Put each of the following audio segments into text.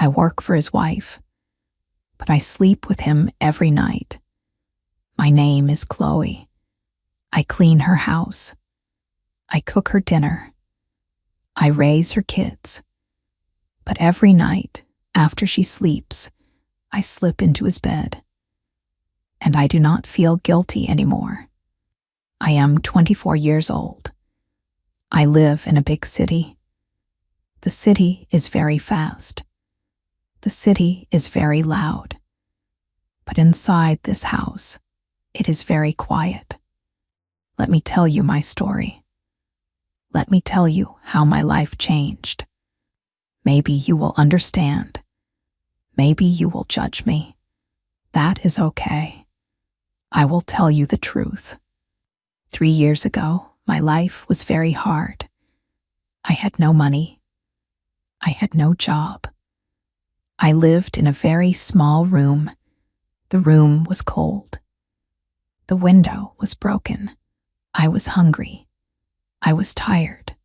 I work for his wife, but I sleep with him every night. My name is Chloe. I clean her house. I cook her dinner. I raise her kids. But every night, after she sleeps, I slip into his bed. And I do not feel guilty anymore. I am 24 years old. I live in a big city. The city is very fast. The city is very loud. But inside this house, it is very quiet. Let me tell you my story. Let me tell you how my life changed. Maybe you will understand. Maybe you will judge me. That is okay. I will tell you the truth. 3 years ago, my life was very hard. I had no money. I had no job. I lived in a very small room. The room was cold. The window was broken. I was hungry. I was tired.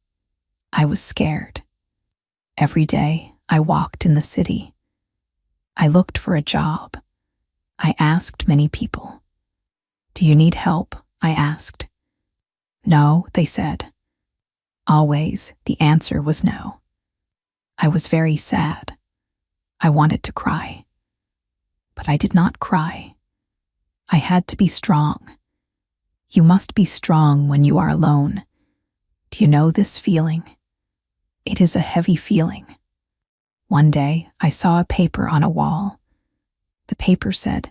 I was scared. Every day, I walked in the city. I looked for a job. I asked many people. Do you need help? I asked. No, they said. Always, the answer was no. I was very sad. I wanted to cry. But I did not cry. I had to be strong. You must be strong when you are alone. Do you know this feeling? It is a heavy feeling. One day, I saw a paper on a wall. The paper said,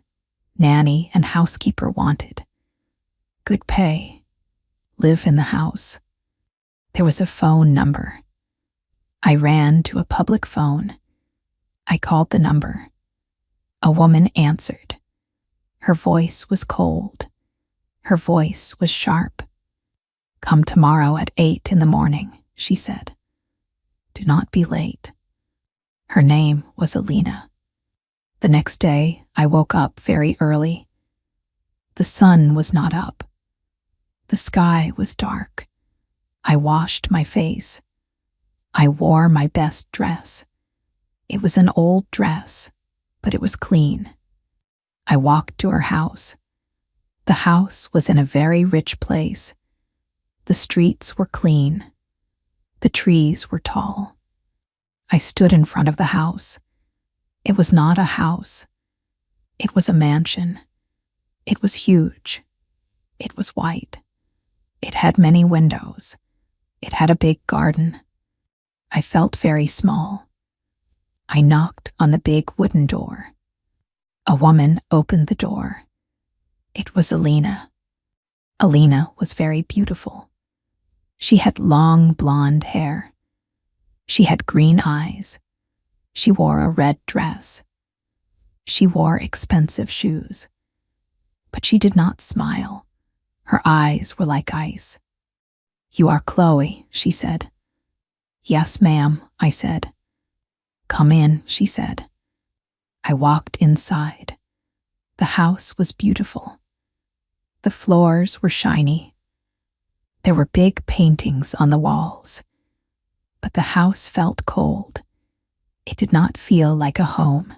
nanny and housekeeper wanted. Good pay. Live in the house. There was a phone number. I ran to a public phone. I called the number. A woman answered. Her voice was cold. Her voice was sharp. Come tomorrow at 8 in the morning, she said. Do not be late. Her name was Alina. The next day, I woke up very early. The sun was not up. The sky was dark. I washed my face. I wore my best dress. It was an old dress, but it was clean. I walked to her house. The house was in a very rich place. The streets were clean. The trees were tall. I stood in front of the house. It was not a house. It was a mansion. It was huge. It was white. It had many windows. It had a big garden. I felt very small. I knocked on the big wooden door. A woman opened the door. It was Alina. Alina was very beautiful. She had long blonde hair. She had green eyes. She wore a red dress. She wore expensive shoes. But she did not smile. Her eyes were like ice. You are Chloe, she said. Yes, ma'am, I said. Come in, she said. I walked inside. The house was beautiful. The floors were shiny. There were big paintings on the walls. But the house felt cold. It did not feel like a home.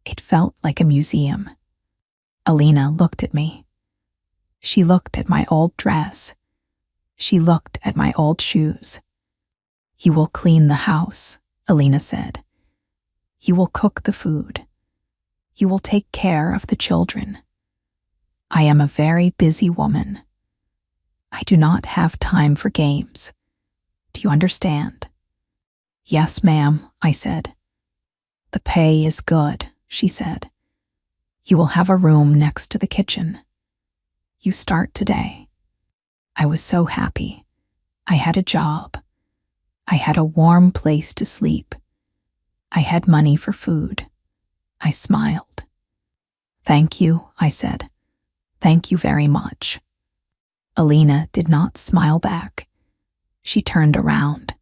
It felt like a museum. Alina looked at me. She looked at my old dress. She looked at my old shoes. You will clean the house, Alina said. You will cook the food. You will take care of the children. I am a very busy woman. I do not have time for games. Do you understand? Yes, ma'am, I said. The pay is good, she said. You will have a room next to the kitchen. You start today. I was so happy. I had a job. I had a warm place to sleep. I had money for food. I smiled. Thank you, I said. Thank you very much. Alina did not smile back. She turned around.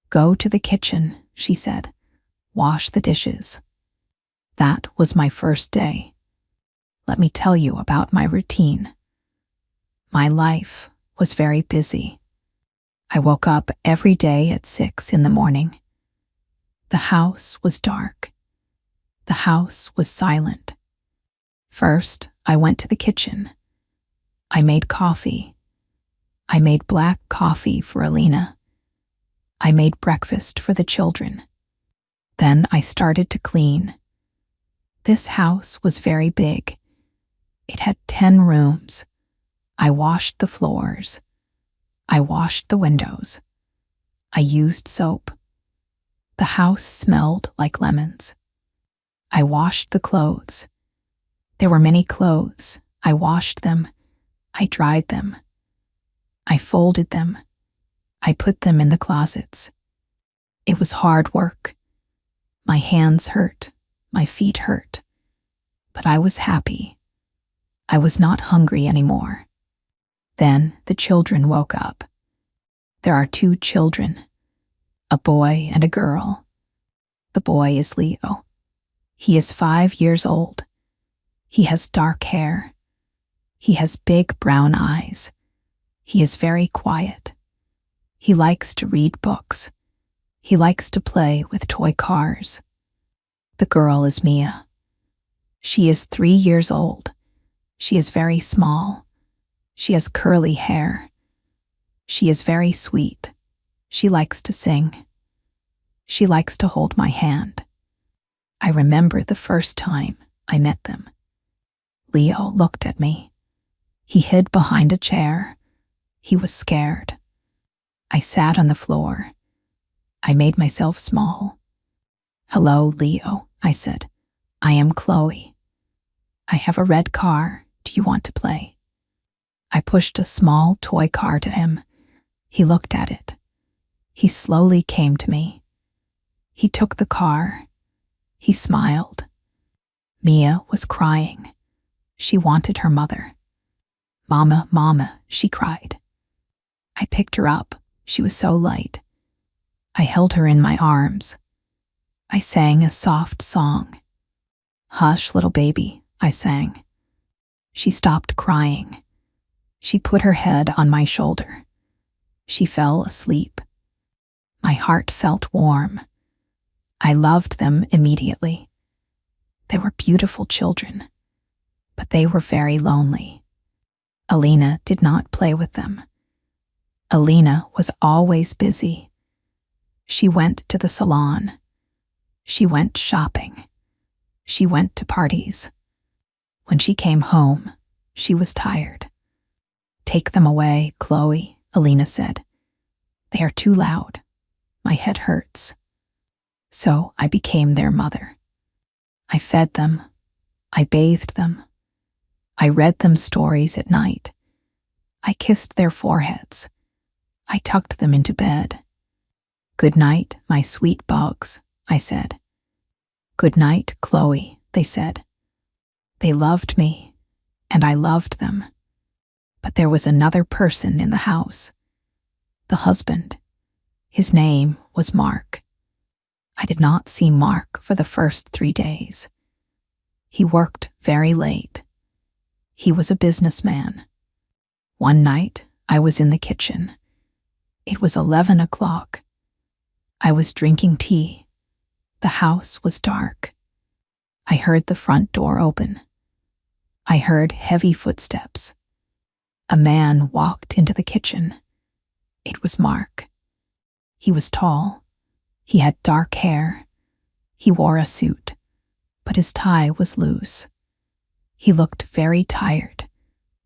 Go to the kitchen, she said. Wash the dishes. That was my first day. Let me tell you about my routine. My life was very busy. I woke up every day at 6 in the morning. The house was dark. The house was silent. First, I went to the kitchen. I made coffee. I made black coffee for Alina. I made breakfast for the children. Then I started to clean. This house was very big. It had 10 rooms. I washed the floors. I washed the windows. I used soap. The house smelled like lemons. I washed the clothes. There were many clothes. I washed them. I dried them. I folded them. I put them in the closets. It was hard work. My hands hurt. My feet hurt. But I was happy. I was not hungry anymore. Then the children woke up. There are 2 children, a boy and a girl. The boy is Leo. He is 5 years old. He has dark hair. He has big brown eyes. He is very quiet. He likes to read books. He likes to play with toy cars. The girl is Mia. She is 3 years old. She is very small. She has curly hair. She is very sweet. She likes to sing. She likes to hold my hand. I remember the first time I met them. Leo looked at me. He hid behind a chair. He was scared. I sat on the floor. I made myself small. "Hello, Leo," I said. "I am Chloe. I have a red car. Do you want to play?" I pushed a small toy car to him. He looked at it. He slowly came to me. He took the car. He smiled. Mia was crying. She wanted her mother. "Mama, Mama," she cried. I picked her up. She was so light. I held her in my arms. I sang a soft song. "Hush, little baby," I sang. She stopped crying. She put her head on my shoulder. She fell asleep. My heart felt warm. I loved them immediately. They were beautiful children, but they were very lonely. Alina did not play with them. Alina was always busy. She went to the salon. She went shopping. She went to parties. When she came home, she was tired. "Take them away, Chloe," Alina said. "They are too loud. My head hurts." So I became their mother. I fed them. I bathed them. I read them stories at night. I kissed their foreheads. I tucked them into bed. "Good night, my sweet bugs," I said. "Good night, Chloe," they said. They loved me, and I loved them. But there was another person in the house. The husband. His name was Mark. I did not see Mark for the first 3 days. He worked very late. He was a businessman. One night, I was in the kitchen. It was 11 o'clock. I was drinking tea. The house was dark. I heard the front door open. I heard heavy footsteps. A man walked into the kitchen. It was Mark. He was tall. He had dark hair. He wore a suit, but his tie was loose. He looked very tired.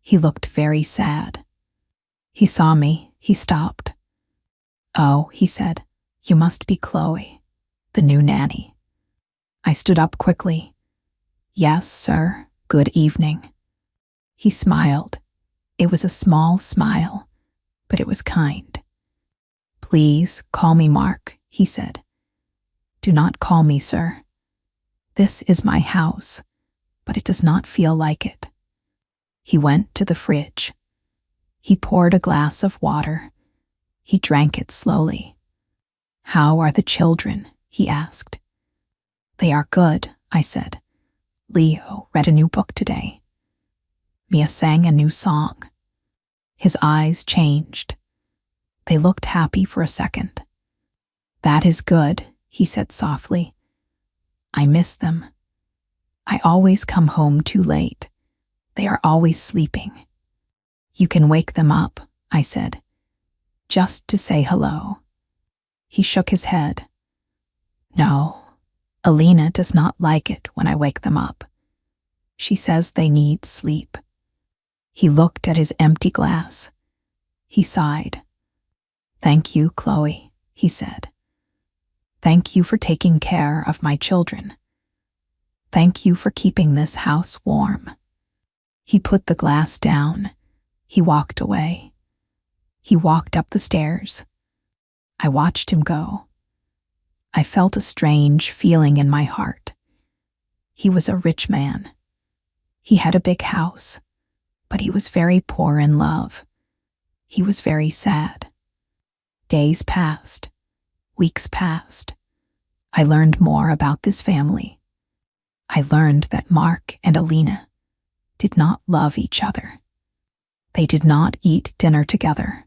He looked very sad. He saw me. He stopped. "Oh," he said, "you must be Chloe, the new nanny." I stood up quickly. "Yes, sir. Good evening." He smiled. It was a small smile, but it was kind. "Please call me Mark," he said. "Do not call me sir. This is my house, but it does not feel like it." He went to the fridge. He poured a glass of water. He drank it slowly. "How are the children?" he asked. "They are good," I said. "Leo read a new book today." Mia sang a new song. His eyes changed. They looked happy for a second. "That is good," he said softly. I miss them. I always come home too late. They are always sleeping. You can wake them up, I said, just to say hello. He shook his head. No, Alina does not like it when I wake them up. She says they need sleep. He looked at his empty glass. He sighed. Thank you, Chloe, he said. Thank you for taking care of my children. Thank you for keeping this house warm. He put the glass down. He walked away. He walked up the stairs. I watched him go. I felt a strange feeling in my heart. He was a rich man. He had a big house, but he was very poor in love. He was very sad. Days passed. Weeks passed. I learned more about this family. I learned that Mark and Alina did not love each other. They did not eat dinner together.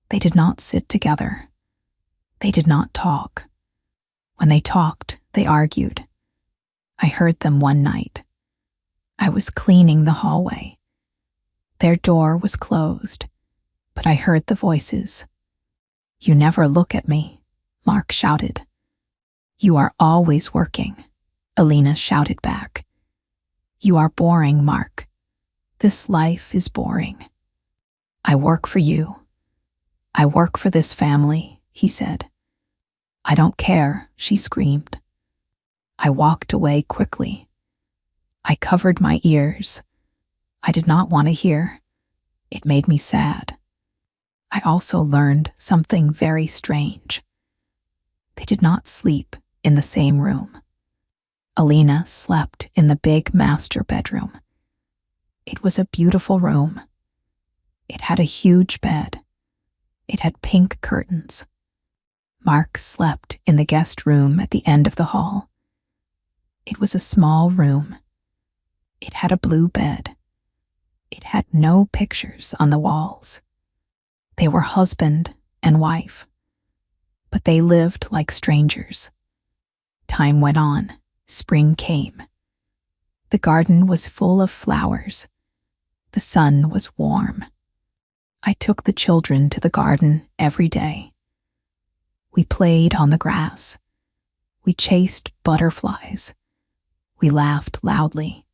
They did not sit together. They did not talk. When they talked, they argued. I heard them one night. I was cleaning the hallway. Their door was closed, but I heard the voices. You never look at me, Mark shouted. You are always working, Alina shouted back. You are boring, Mark. This life is boring. I work for you. I work for this family, he said. I don't care, she screamed. I walked away quickly. I covered my ears. I did not want to hear. It made me sad. I also learned something very strange. They did not sleep in the same room. Alina slept in the big master bedroom. It was a beautiful room. It had a huge bed. It had pink curtains. Mark slept in the guest room at the end of the hall. It was a small room. It had a blue bed. It had no pictures on the walls. They were husband and wife, but they lived like strangers. Time went on. Spring came. The garden was full of flowers. The sun was warm. I took the children to the garden every day. We played on the grass. We chased butterflies. We laughed loudly.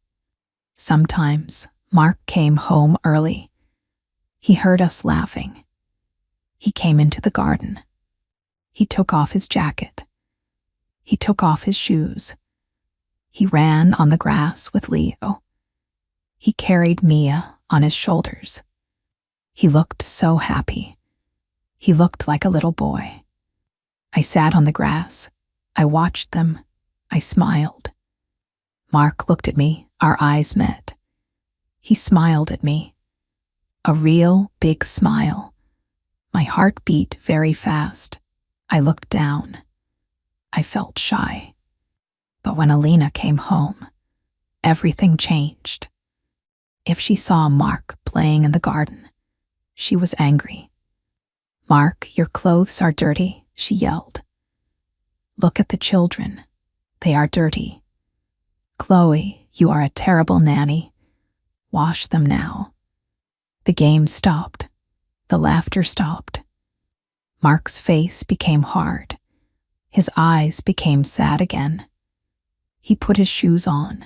Sometimes Mark came home early. He heard us laughing. He came into the garden. He took off his jacket. He took off his shoes. He ran on the grass with Leo. He carried Mia on his shoulders. He looked so happy. He looked like a little boy. I sat on the grass. I watched them. I smiled. Mark looked at me. Our eyes met. He smiled at me. A real big smile. My heart beat very fast. I looked down. I felt shy. But when Alina came home, everything changed. If she saw Mark playing in the garden, she was angry. Mark, your clothes are dirty, she yelled. Look at the children. They are dirty. Chloe, you are a terrible nanny. Wash them now. The game stopped. The laughter stopped. Mark's face became hard. His eyes became sad again. He put his shoes on.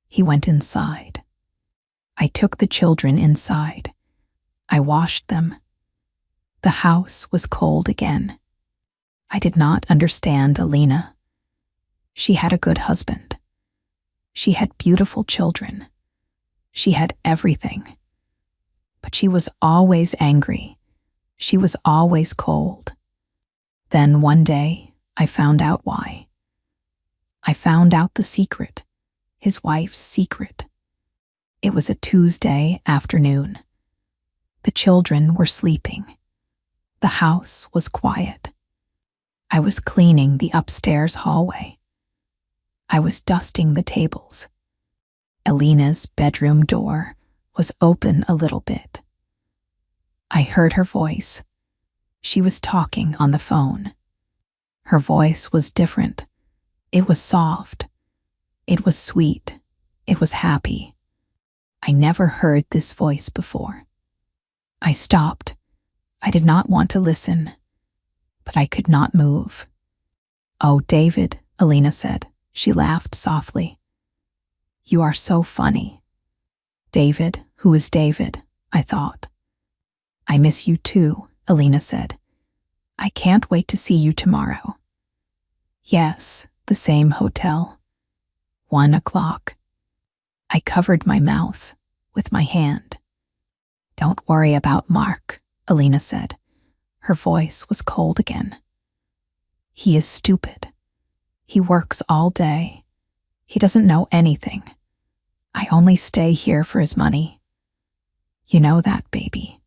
He went inside. I took the children inside. I washed them. The house was cold again. I did not understand Alina. She had a good husband. She had beautiful children. She had everything. But she was always angry. She was always cold. Then one day, I found out why. I found out the secret, his wife's secret. It was a Tuesday afternoon. The children were sleeping. The house was quiet. I was cleaning the upstairs hallway. I was dusting the tables. Alina's bedroom door was open a little bit. I heard her voice. She was talking on the phone. Her voice was different. It was soft. It was sweet. It was happy. I never heard this voice before. I stopped. I did not want to listen, but I could not move. "Oh, David," Alina said. She laughed softly. "You are so funny." David, who is David? I thought. "I miss you too," Alina said. "I can't wait to see you tomorrow." "Yes, the same hotel. 1 o'clock. I covered my mouth with my hand. "Don't worry about Mark," Alina said. Her voice was cold again. "He is stupid. He works all day. He doesn't know anything. I only stay here for his money. You know that, baby.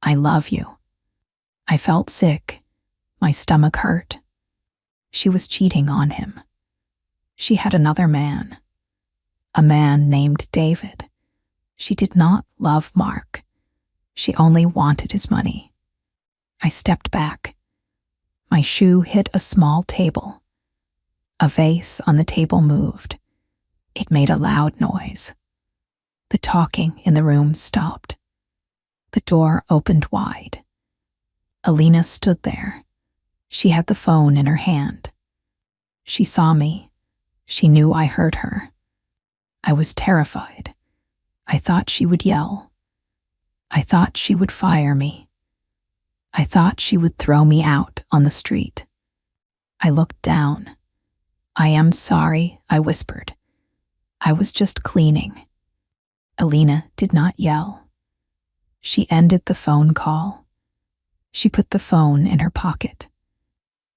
I love you." I felt sick. My stomach hurt. She was cheating on him. She had another man. A man named David. She did not love Mark. She only wanted his money. I stepped back. My shoe hit a small table. A vase on the table moved. It made a loud noise. The talking in the room stopped. The door opened wide. Alina stood there. She had the phone in her hand. She saw me. She knew I heard her. I was terrified. I thought she would yell. I thought she would fire me. I thought she would throw me out on the street. I looked down. "I am sorry," I whispered. "I was just cleaning." Alina did not yell. She ended the phone call. She put the phone in her pocket.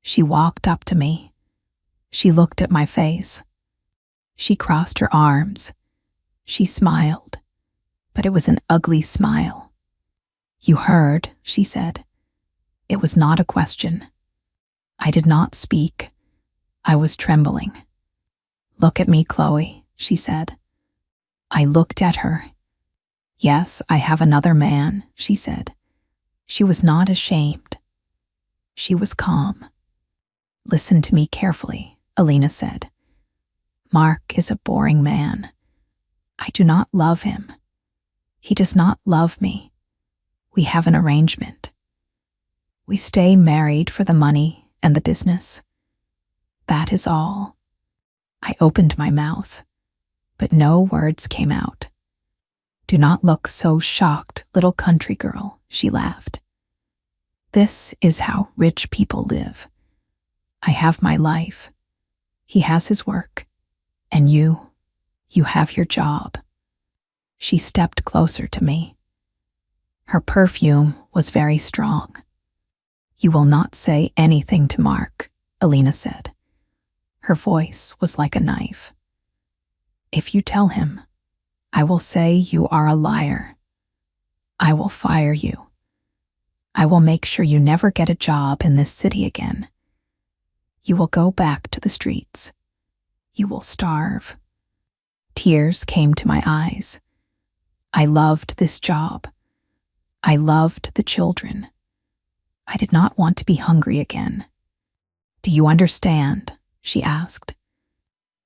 She walked up to me. She looked at my face. She crossed her arms. She smiled, but it was an ugly smile. "You heard," she said. It was not a question. I did not speak. I was trembling. "Look at me, Chloe," she said. I looked at her. "Yes, I have another man," she said. She was not ashamed. She was calm. "Listen to me carefully," Alina said. "Mark is a boring man. I do not love him. He does not love me. We have an arrangement. We stay married for the money and the business. That is all." I opened my mouth, but no words came out. "Do not look so shocked, little country girl," she laughed. "This is how rich people live. I have my life. He has his work. And you have your job." She stepped closer to me. Her perfume was very strong. "You will not say anything to Mark," Alina said. Her voice was like a knife. "If you tell him, I will say you are a liar. I will fire you. I will make sure you never get a job in this city again. You will go back to the streets. You will starve." Tears came to my eyes. I loved this job. I loved the children. I did not want to be hungry again. "Do you understand?" she asked.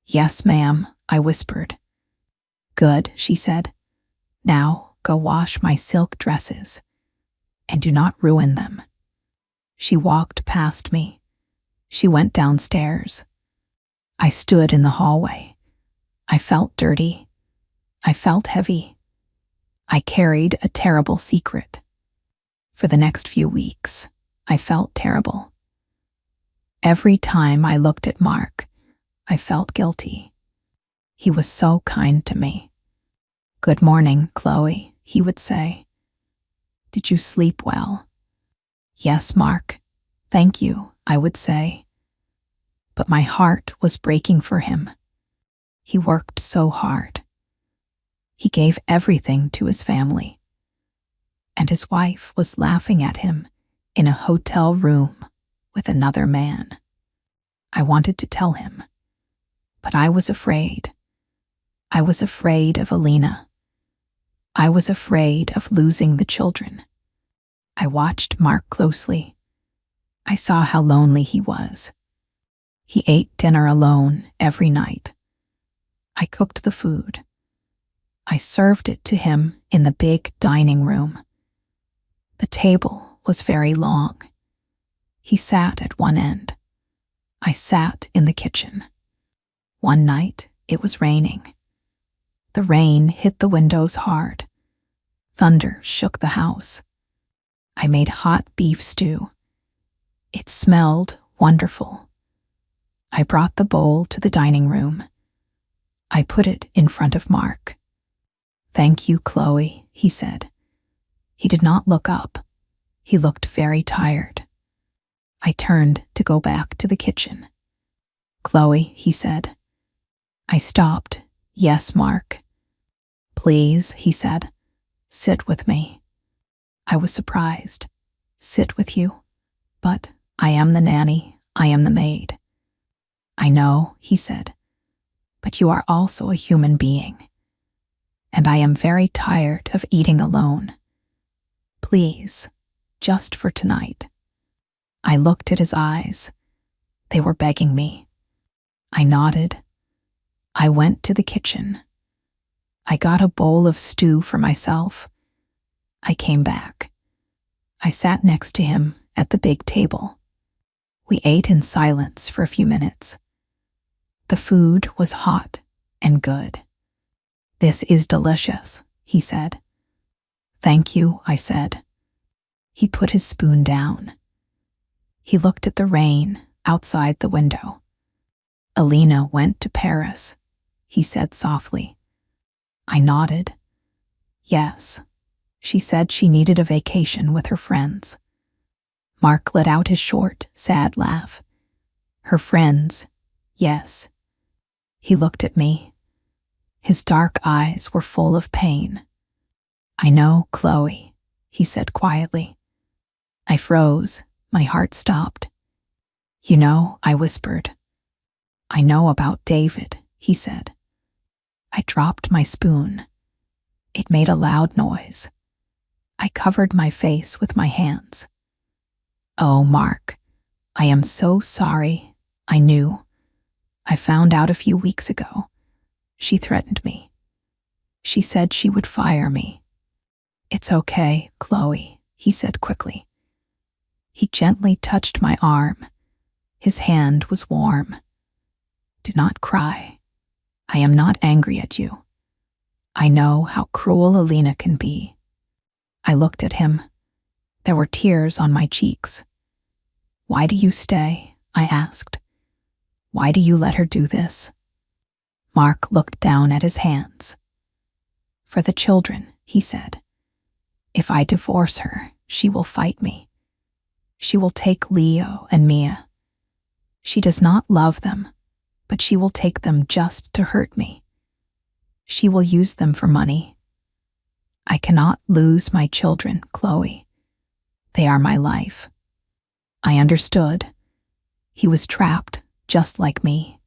"Yes, ma'am," I whispered. "Good," she said. "Now go wash my silk dresses, and do not ruin them." She walked past me. She went downstairs. I stood in the hallway. I felt dirty. I felt heavy. I carried a terrible secret. For the next few weeks, I felt terrible. Every time I looked at Mark, I felt guilty. He was so kind to me. "Good morning, Chloe," he would say. "Did you sleep well?" "Yes, Mark. Thank you," I would say. But my heart was breaking for him. He worked so hard. He gave everything to his family. And his wife was laughing at him in a hotel room with another man. I wanted to tell him, but I was afraid. I was afraid of Alina. I was afraid of losing the children. I watched Mark closely. I saw how lonely he was. He ate dinner alone every night. I cooked the food. I served it to him in the big dining room. The table was very long. He sat at one end. I sat in the kitchen. One night, it was raining. The rain hit the windows hard. Thunder shook the house. I made hot beef stew. It smelled wonderful. I brought the bowl to the dining room. I put it in front of Mark. "Thank you, Chloe," he said. He did not look up. He looked very tired. I turned to go back to the kitchen. "Chloe," he said. I stopped. "Yes, Mark." "Please," he said. "Sit with me." I was surprised. "Sit with you? But I am the nanny. I am the maid." "I know," he said. "But you are also a human being. And I am very tired of eating alone. Please, just for tonight." I looked at his eyes. They were begging me. I nodded. I went to the kitchen. I got a bowl of stew for myself. I came back. I sat next to him at the big table. We ate in silence for a few minutes. The food was hot and good. "This is delicious," he said. "Thank you," I said. He put his spoon down. He looked at the rain outside the window. "Alina went to Paris," he said softly. I nodded. "Yes, she said she needed a vacation with her friends." Mark let out his short, sad laugh. "Her friends, yes." He looked at me. His dark eyes were full of pain. "I know, Chloe," he said quietly. I froze. My heart stopped. "You know," I whispered. "I know about David," he said. I dropped my spoon. It made a loud noise. I covered my face with my hands. "Oh, Mark, I am so sorry. I knew. I found out a few weeks ago. She threatened me. She said she would fire me." "It's okay, Chloe," he said quickly. He gently touched my arm. His hand was warm. "Do not cry. I am not angry at you. I know how cruel Alina can be." I looked at him. There were tears on my cheeks. "Why do you stay?" I asked. "Why do you let her do this?" Mark looked down at his hands. "For the children," he said. "If I divorce her, she will fight me. She will take Leo and Mia. She does not love them, but she will take them just to hurt me. She will use them for money. I cannot lose my children, Chloe. They are my life." I understood. He was trapped, just like me.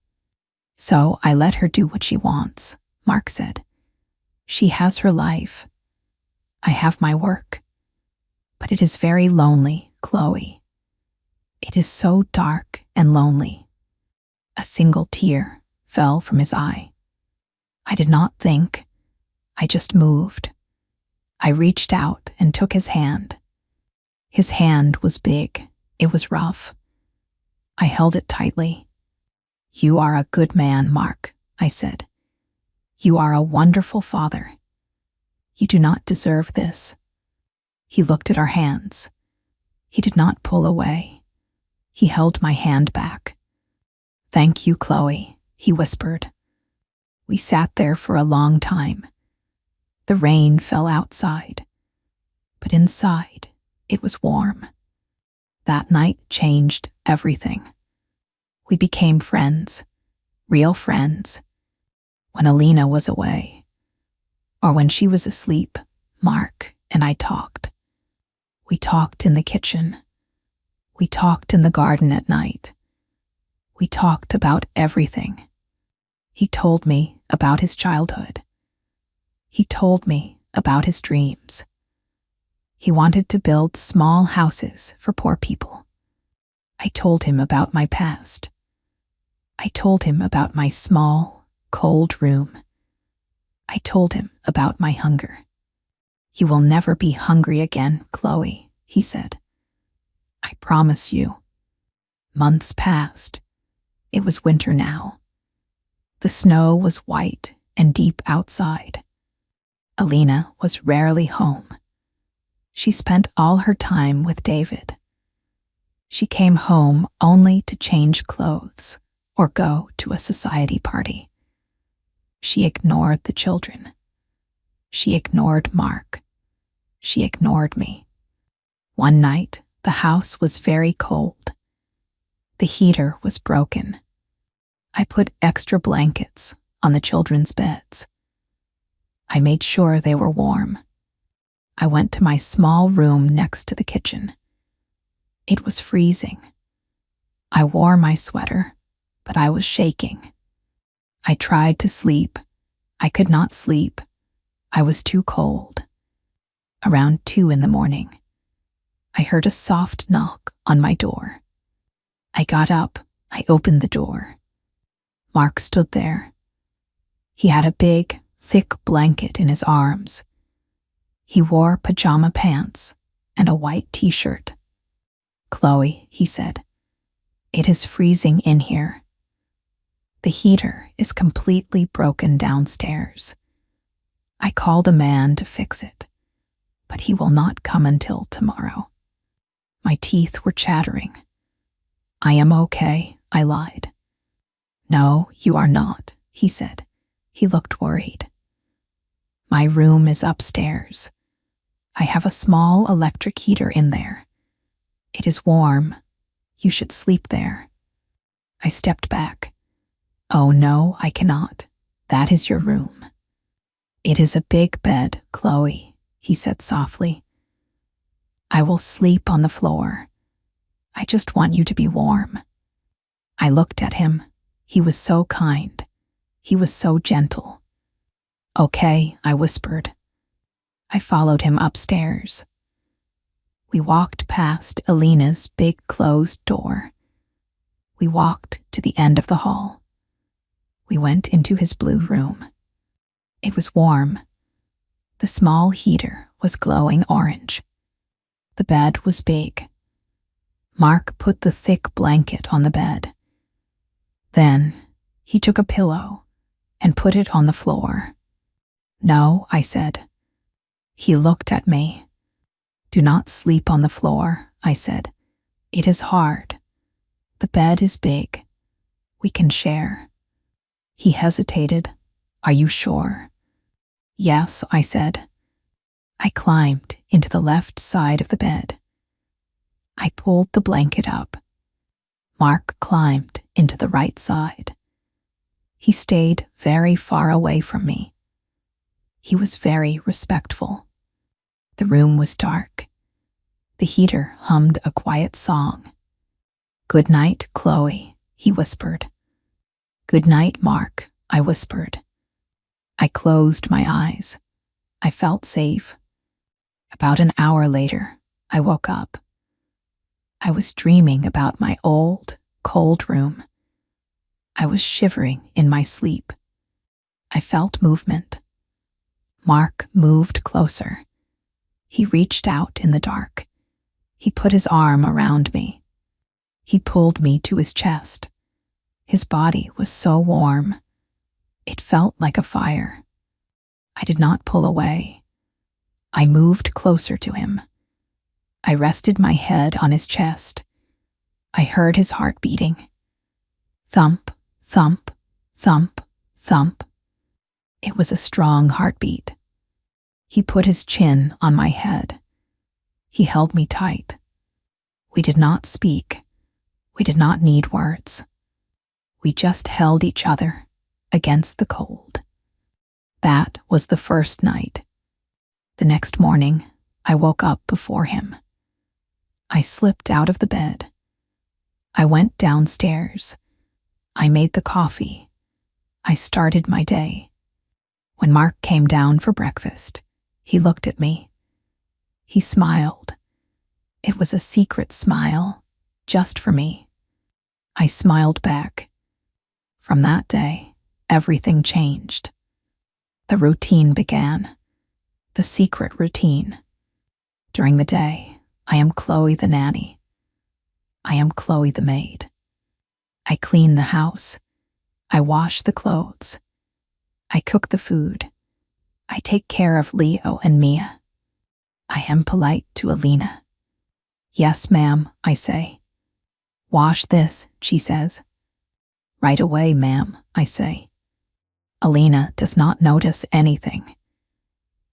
"So I let her do what she wants," Mark said. "She has her life. I have my work. But it is very lonely, Chloe. It is so dark and lonely." A single tear fell from his eye. I did not think. I just moved. I reached out and took his hand. His hand was big. It was rough. I held it tightly. "You are a good man, Mark," I said. "You are a wonderful father. You do not deserve this." He looked at our hands. He did not pull away. He held my hand back. "Thank you, Chloe," he whispered. We sat there for a long time. The rain fell outside, but inside it was warm. That night changed everything. We became friends, real friends. When Alina was away, or when she was asleep, Mark and I talked. We talked in the kitchen. We talked in the garden at night. We talked about everything. He told me about his childhood. He told me about his dreams. He wanted to build small houses for poor people. I told him about my past. I told him about my small, cold room. I told him about my hunger. You will never be hungry again, Chloe, he said. I promise you. Months passed. It was winter now. The snow was white and deep outside. Alina was rarely home. She spent all her time with David. She came home only to change clothes or go to a society party. She ignored the children. She ignored Mark. She ignored me. One night, the house was very cold. The heater was broken. I put extra blankets on the children's beds. I made sure they were warm. I went to my small room next to the kitchen. It was freezing. I wore my sweater, but I was shaking. I tried to sleep. I could not sleep. I was too cold. Around 2 a.m, I heard a soft knock on my door. I got up. I opened the door. Mark stood there. He had a big, thick blanket in his arms. He wore pajama pants and a white t-shirt. Chloe, he said, it is freezing in here. The heater is completely broken downstairs. I called a man to fix it, but he will not come until tomorrow. My teeth were chattering. I am okay, I lied. No, you are not, he said. He looked worried. My room is upstairs. I have a small electric heater in there. It is warm. You should sleep there. I stepped back. Oh no, I cannot. That is your room. It is a big bed, Chloe, he said softly. I will sleep on the floor. I just want you to be warm. I looked at him. He was so kind. He was so gentle. Okay, I whispered. I followed him upstairs. We walked past Alina's big closed door. We walked to the end of the hall. We went into his blue room. It was warm. The small heater was glowing orange. The bed was big. Mark put the thick blanket on the bed. Then he took a pillow and put it on the floor. No, I said. He looked at me. Do not sleep on the floor, I said. It is hard. The bed is big. We can share. He hesitated. Are you sure? Yes, I said. I climbed into the left side of the bed. I pulled the blanket up. Mark climbed into the right side. He stayed very far away from me. He was very respectful. The room was dark. The heater hummed a quiet song. Good night, Chloe, he whispered. Good night, Mark, I whispered. I closed my eyes. I felt safe. About an hour later, I woke up. I was dreaming about my old, cold room. I was shivering in my sleep. I felt movement. Mark moved closer. He reached out in the dark. He put his arm around me. He pulled me to his chest. His body was so warm. It felt like a fire. I did not pull away. I moved closer to him. I rested my head on his chest. I heard his heart beating. Thump, thump, thump, thump. It was a strong heartbeat. He put his chin on my head. He held me tight. We did not speak. We did not need words. We just held each other against the cold. That was the first night. The next morning, I woke up before him. I slipped out of the bed. I went downstairs. I made the coffee. I started my day. When Mark came down for breakfast, he looked at me. He smiled. It was a secret smile, just for me. I smiled back. From that day, everything changed. The routine began. The secret routine. During the day, I am Chloe the nanny. I am Chloe the maid. I clean the house. I wash the clothes. I cook the food. I take care of Leo and Mia. I am polite to Alina. Yes, ma'am, I say. Wash this, she says. Right away, ma'am, I say. Alina does not notice anything.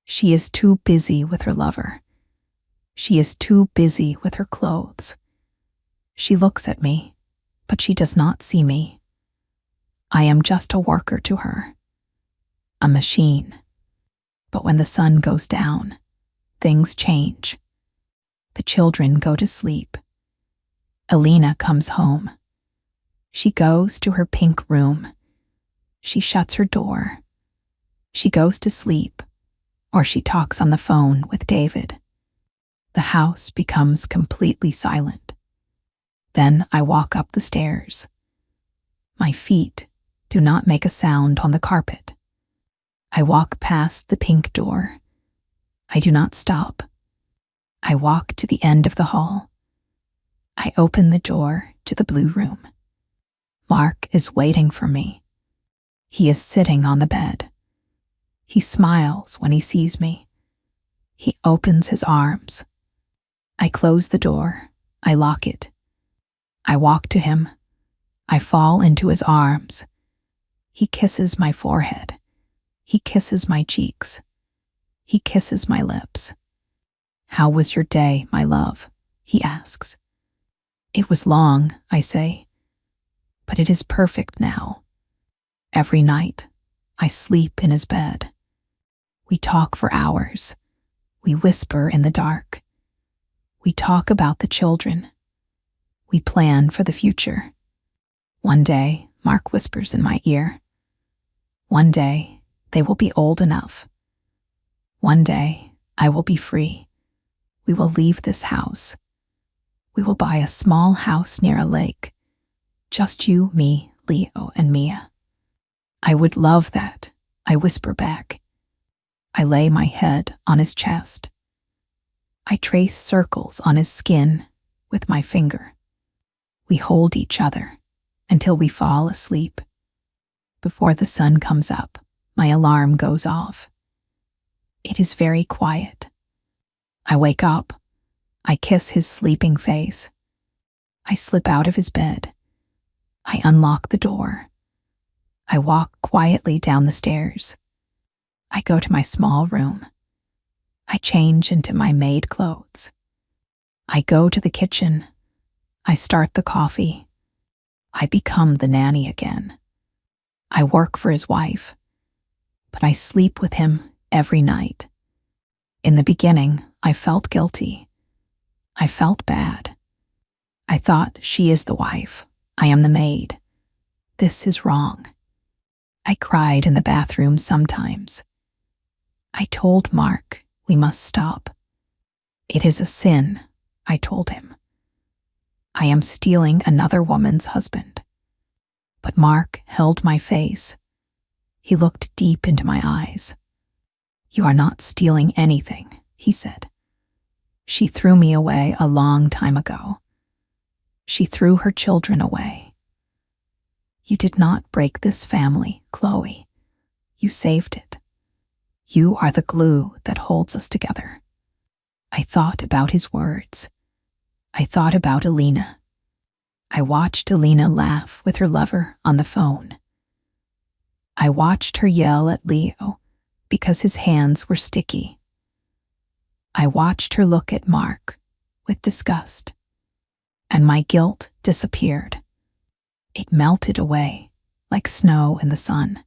She is too busy with her lover. She is too busy with her clothes. She looks at me, but she does not see me. I am just a worker to her. A machine. But when the sun goes down, things change. The children go to sleep. Alina comes home. She goes to her pink room. She shuts her door. She goes to sleep, or she talks on the phone with David. The house becomes completely silent. Then I walk up the stairs. My feet do not make a sound on the carpet. I walk past the pink door. I do not stop. I walk to the end of the hall. I open the door to the blue room. Mark is waiting for me. He is sitting on the bed. He smiles when he sees me. He opens his arms. I close the door. I lock it. I walk to him. I fall into his arms. He kisses my forehead. He kisses my cheeks. He kisses my lips. How was your day, my love? He asks. It was long, I say, but it is perfect now. Every night, I sleep in his bed. We talk for hours. We whisper in the dark. We talk about the children. We plan for the future. One day, Mark whispers in my ear. One day, they will be old enough. One day, I will be free. We will leave this house. We will buy a small house near a lake. Just you, me, Leo, and Mia. I would love that, I whisper back. I lay my head on his chest. I trace circles on his skin with my finger. We hold each other until we fall asleep. Before the sun comes up, my alarm goes off. It is very quiet. I wake up. I kiss his sleeping face. I slip out of his bed. I unlock the door. I walk quietly down the stairs. I go to my small room. I change into my maid clothes. I go to the kitchen. I start the coffee. I become the nanny again. I work for his wife, but I sleep with him every night. In the beginning, I felt guilty. I felt bad. I thought, she is the wife. I am the maid. This is wrong. I cried in the bathroom sometimes. I told Mark, we must stop. It is a sin, I told him. I am stealing another woman's husband. But Mark held my face. He looked deep into my eyes. You are not stealing anything, he said. She threw me away a long time ago. She threw her children away. You did not break this family, Chloe. You saved it. You are the glue that holds us together. I thought about his words. I thought about Alina. I watched Alina laugh with her lover on the phone. I watched her yell at Leo because his hands were sticky. I watched her look at Mark with disgust, and my guilt disappeared. It melted away like snow in the sun.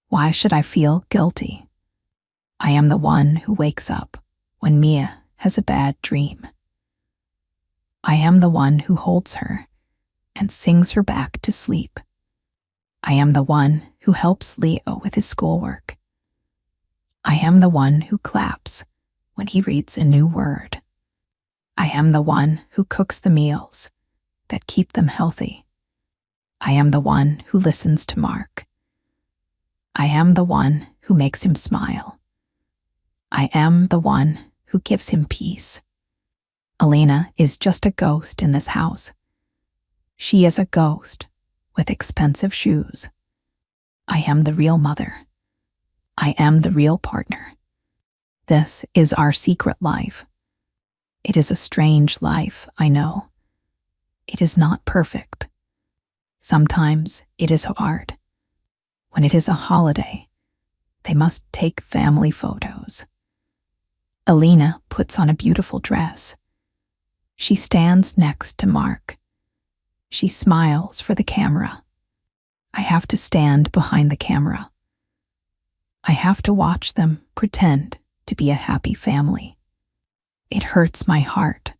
Why should I feel guilty? I am the one who wakes up when Mia has a bad dream. I am the one who holds her and sings her back to sleep. I am the one who helps Leo with his schoolwork. I am the one who claps when he reads a new word. I am the one who cooks the meals that keep them healthy. I am the one who listens to Mark. I am the one who makes him smile. I am the one who gives him peace. Alina is just a ghost in this house. She is a ghost with expensive shoes. I am the real mother. I am the real partner. This is our secret life. It is a strange life, I know. It is not perfect. Sometimes it is hard. When it is a holiday, they must take family photos. Alina puts on a beautiful dress. She stands next to Mark. She smiles for the camera. I have to stand behind the camera. I have to watch them pretend to be a happy family. It hurts my heart.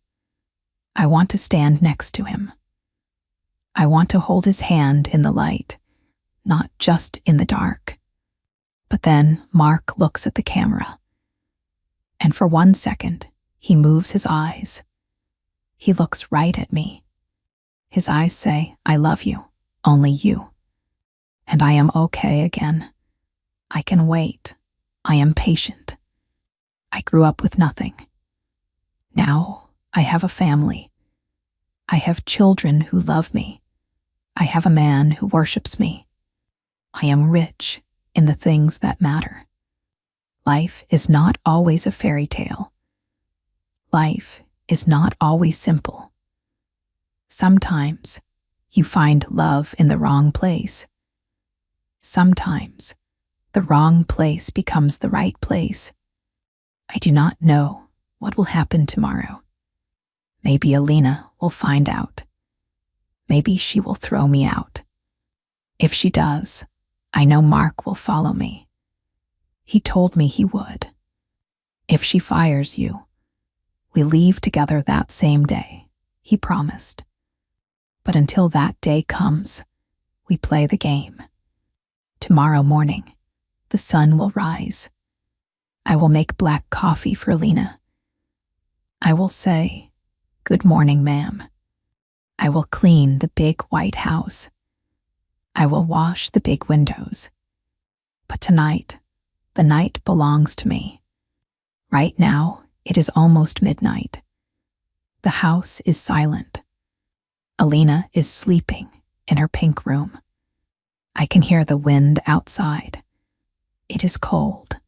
I want to stand next to him. I want to hold his hand in the light, not just in the dark. But then Mark looks at the camera. And for 1 second, he moves his eyes. He looks right at me. His eyes say, I love you, only you. And I am okay again. I can wait. I am patient. I grew up with nothing. Now I have a family. I have children who love me. I have a man who worships me. I am rich in the things that matter. Life is not always a fairy tale. Life is not always simple. Sometimes you find love in the wrong place. Sometimes the wrong place becomes the right place. I do not know what will happen tomorrow. Maybe Alina will find out. Maybe she will throw me out. If she does, I know Mark will follow me. He told me he would. If she fires you, we leave together that same day, he promised. But until that day comes, we play the game. Tomorrow morning, the sun will rise. I will make black coffee for Alina. I will say, "Good morning, ma'am." I will clean the big white house. I will wash the big windows. But tonight, the night belongs to me. Right now, it is almost midnight. The house is silent. Alina is sleeping in her pink room. I can hear the wind outside. It is cold.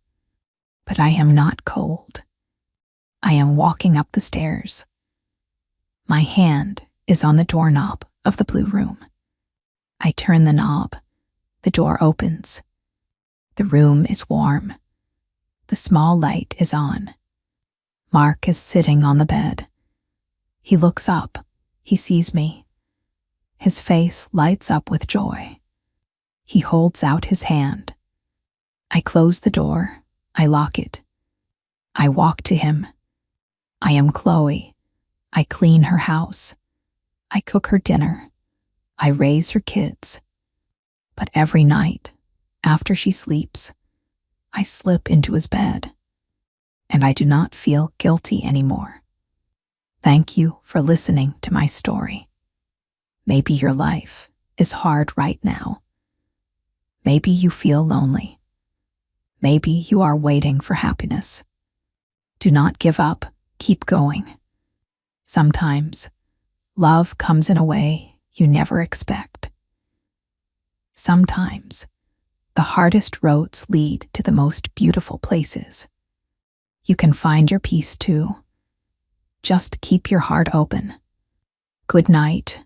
But I am not cold. I am walking up the stairs. My hand is on the doorknob of the blue room. I turn the knob. The door opens. The room is warm. The small light is on. Mark is sitting on the bed. He looks up. He sees me. His face lights up with joy. He holds out his hand. I close the door. I lock it. I walk to him. I am Chloe. I clean her house. I cook her dinner. I raise her kids. But every night, after she sleeps, I slip into his bed, and I do not feel guilty anymore. Thank you for listening to my story. Maybe your life is hard right now. Maybe you feel lonely. Maybe you are waiting for happiness. Do not give up. Keep going. Sometimes, love comes in a way you never expect. Sometimes, the hardest roads lead to the most beautiful places. You can find your peace too. Just keep your heart open. Good night.